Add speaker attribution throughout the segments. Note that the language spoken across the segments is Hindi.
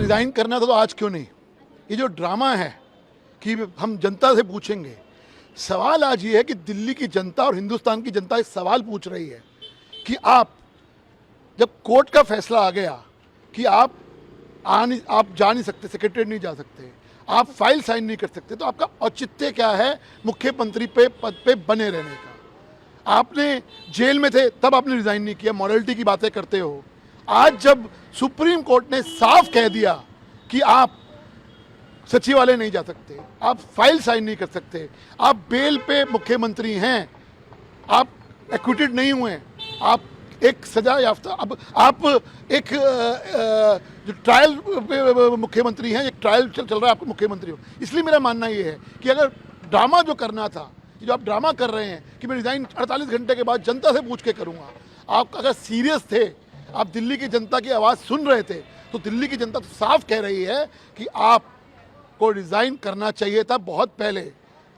Speaker 1: रिज़ाइन करना था तो आज क्यों नहीं? ये जो ड्रामा है कि हम जनता से पूछेंगे, सवाल आज ये है कि दिल्ली की जनता और हिंदुस्तान की जनता एक सवाल पूछ रही है कि आप जब कोर्ट का फैसला आ गया कि आप जा नहीं सकते, सेक्रेटरीट नहीं जा सकते, आप फाइल साइन नहीं कर सकते, तो आपका औचित्य क्या है मुख्यमंत्री पे पद पे बने रहने का? आपने जेल में थे तब आपने रिज़ाइन नहीं किया, मॉरलिटी की बातें करते हो। आज जब सुप्रीम कोर्ट ने साफ कह दिया कि आप सचिवालय नहीं जा सकते, आप फाइल साइन नहीं कर सकते, आप बेल पे मुख्यमंत्री हैं, आप एक्विटेड नहीं हुए, आप एक सजा याफ्ता, अब आप एक जो ट्रायल पे मुख्यमंत्री हैं, एक ट्रायल चल रहा है, आपको मुख्यमंत्री हो। इसलिए मेरा मानना ये है कि अगर ड्रामा जो करना था, जो आप ड्रामा कर रहे हैं कि मैं रिज़ाइन 48 घंटे के बाद जनता से पूछ के करूँगा, आप अगर सीरियस थे, आप दिल्ली की जनता की आवाज़ सुन रहे थे, तो दिल्ली की जनता तो साफ कह रही है कि आपको रिज़ाइन करना चाहिए था बहुत पहले।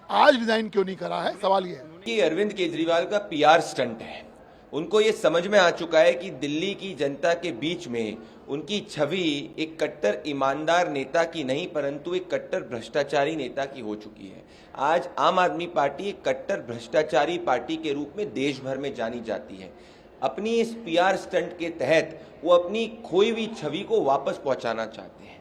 Speaker 1: आज रिज़ाइन क्यों नहीं करा है, सवाल ये है
Speaker 2: कि अरविंद केजरीवाल का पीआर स्टंट है। उनको ये समझ में आ चुका है कि दिल्ली की जनता के बीच में उनकी छवि एक कट्टर ईमानदार नेता की नहीं, परंतु एक कट्टर भ्रष्टाचारी नेता की हो चुकी है। आज आम आदमी पार्टी एक कट्टर भ्रष्टाचारी पार्टी के रूप में देश भर में जानी जाती है। अपनी इस पीआर स्टंट के तहत वो अपनी खोई हुई छवि को वापस पहुंचाना चाहते हैं,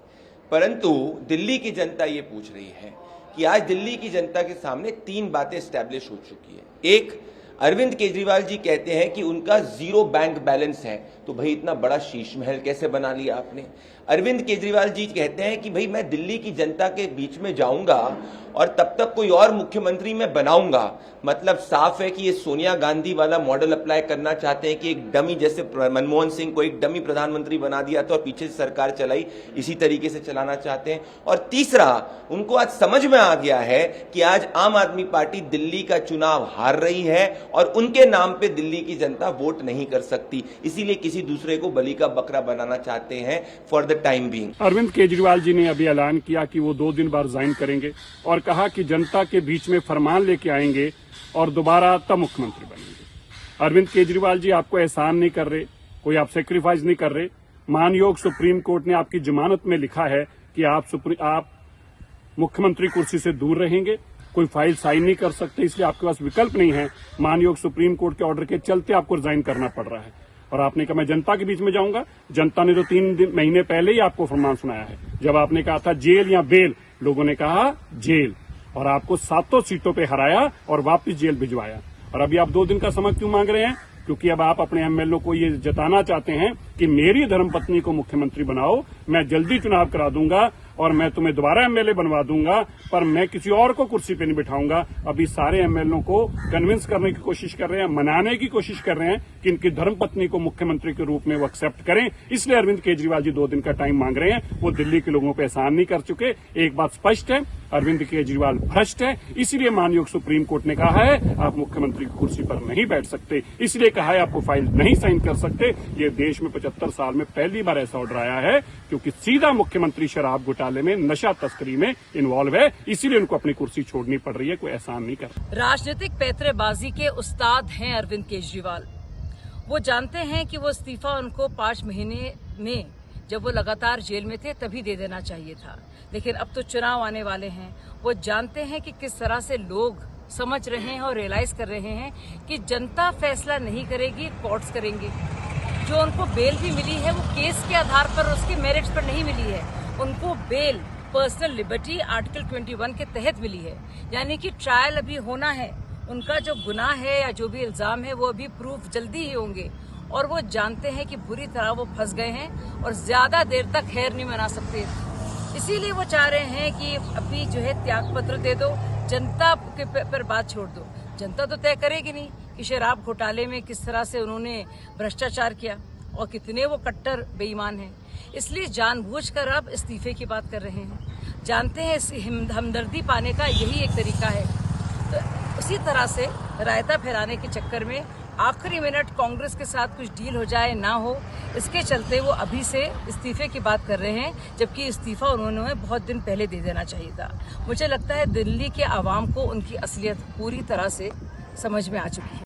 Speaker 2: परंतु दिल्ली की जनता ये पूछ रही है कि आज दिल्ली की जनता के सामने 3 बातें एस्टैब्लिश हो चुकी है। एक, अरविंद केजरीवाल जी कहते हैं कि उनका 0 बैंक बैलेंस है, तो भाई इतना बड़ा शीश महल कैसे बना लिया आपने? अरविंद केजरीवाल जी कहते हैं कि भाई मैं दिल्ली की जनता के बीच में जाऊंगा और तब तक कोई और मुख्यमंत्री मैं बनाऊंगा। मतलब साफ है कि ये सोनिया गांधी वाला मॉडल अप्लाई करना चाहते हैं कि एक डमी, जैसे मनमोहन सिंह को एक डमी प्रधानमंत्री बना दिया था और पीछे से सरकार चलाई, इसी तरीके से चलाना चाहते हैं। और तीसरा, उनको आज समझ में आ गया है कि आज आम आदमी पार्टी दिल्ली का चुनाव हार रही है और उनके नाम पे दिल्ली की जनता वोट नहीं कर सकती, इसीलिए किसी दूसरे को बलि का बकरा बनाना चाहते हैं for the time being.
Speaker 3: Arvind Kejriwal ji ने अभी ऐलान किया कि वो 2 दिन बाद रिजाइन करेंगे और कहा कि जनता के बीच में फरमान लेके आएंगे और दोबारा तब मुख्यमंत्री बनेंगे। अरविंद केजरीवाल जी आपको एहसान नहीं कर रहे, कोई आप सेक्रीफाइस नहीं कर रहे। मानयोग सुप्रीम कोर्ट ने आपकी जमानत में लिखा है कि आप मुख्यमंत्री कुर्सी से दूर रहेंगे, कोई फाइल साइन नहीं कर सकते, इसलिए आपके पास विकल्प नहीं है। मानयोग सुप्रीम कोर्ट के ऑर्डर के चलते आपको रिजाइन करना पड़ रहा है। और आपने कहा मैं जनता के बीच में जाऊंगा। जनता ने तो 3 महीने पहले ही आपको फरमान सुनाया है। जब आपने कहा था जेल या बेल, लोगों ने कहा जेल, और आपको 7 सीटों पे हराया और वापस जेल भिजवाया। और अभी आप 2 दिन का समय क्यों मांग रहे हैं? क्योंकि अब आप अपने एमएलए को ये जताना चाहते हैं कि मेरी धर्मपत्नी को मुख्यमंत्री बनाओ, मैं जल्दी चुनाव करा दूंगा और मैं तुम्हें दोबारा एमएलए बनवा दूंगा, पर मैं किसी और को कुर्सी पे नहीं बिठाऊंगा। अभी सारे एमएलए को कन्विंस करने की कोशिश कर रहे हैं, मनाने की कोशिश कर रहे हैं कि इनकी धर्मपत्नी को मुख्यमंत्री के रूप में वो एक्सेप्ट करें। इसलिए अरविंद केजरीवाल जी 2 दिन का टाइम मांग रहे हैं। वो दिल्ली के लोगों पर एहसान नहीं कर चुके। एक बात स्पष्ट है, अरविंद केजरीवाल भ्रष्ट है, इसलिए मानयोग सुप्रीम कोर्ट ने कहा है आप मुख्यमंत्री की कुर्सी पर नहीं बैठ सकते, इसलिए कहा है आपको फाइल नहीं साइन कर सकते। ये देश में 75 साल में पहली बार ऐसा ऑर्डर आया है, क्योंकि सीधा मुख्यमंत्री शराब घोटाले में, नशा तस्करी में इन्वॉल्व है, इसीलिए उनको अपनी कुर्सी छोड़नी पड़ रही है। कोई एहसान नहीं कर।
Speaker 4: राजनीतिक पैंतरेबाजी के उस्ताद हैं अरविंद केजरीवाल। वो जानते हैं कि वो इस्तीफा उनको 5 महीने में, जब वो लगातार जेल में थे, तभी दे देना चाहिए था। लेकिन अब तो चुनाव आने वाले हैं। वो जानते हैं कि किस तरह से लोग समझ रहे हैं और रियलाइज कर रहे हैं कि जनता फैसला नहीं करेगी, कोर्ट्स करेंगे। जो उनको बेल भी मिली है वो केस के आधार पर, उसके मेरिट्स पर नहीं मिली है। उनको बेल पर्सनल लिबर्टी आर्टिकल 21 के तहत मिली है, यानी कि ट्रायल अभी होना है। उनका जो गुनाह है या जो भी इल्जाम है वो अभी प्रूफ जल्दी ही होंगे। और वो जानते हैं कि बुरी तरह वो फंस गए हैं और ज्यादा देर तक खैर नहीं मना सकते। इसीलिए वो चाह रहे हैं कि अभी जो है त्याग पत्र दे दो, जनता के पर बात छोड़ दो। जनता तो तय करेगी नहीं कि शराब घोटाले में किस तरह से उन्होंने भ्रष्टाचार किया और कितने वो कट्टर बेईमान हैं। इसलिए जानबूझकर अब इस्तीफे की बात कर रहे हैं। जानते हैं इस हमदर्दी पाने का यही एक तरीका है। तो उसी तरह से रायता फैलाने के चक्कर में आखिरी मिनट कांग्रेस के साथ कुछ डील हो जाए ना हो, इसके चलते वो अभी से इस्तीफे की बात कर रहे हैं, जबकि इस्तीफा उन्होंने बहुत दिन पहले दे देना चाहिए था। मुझे लगता है दिल्ली के आवाम को उनकी असलियत पूरी तरह से समझ में आ चुकी है।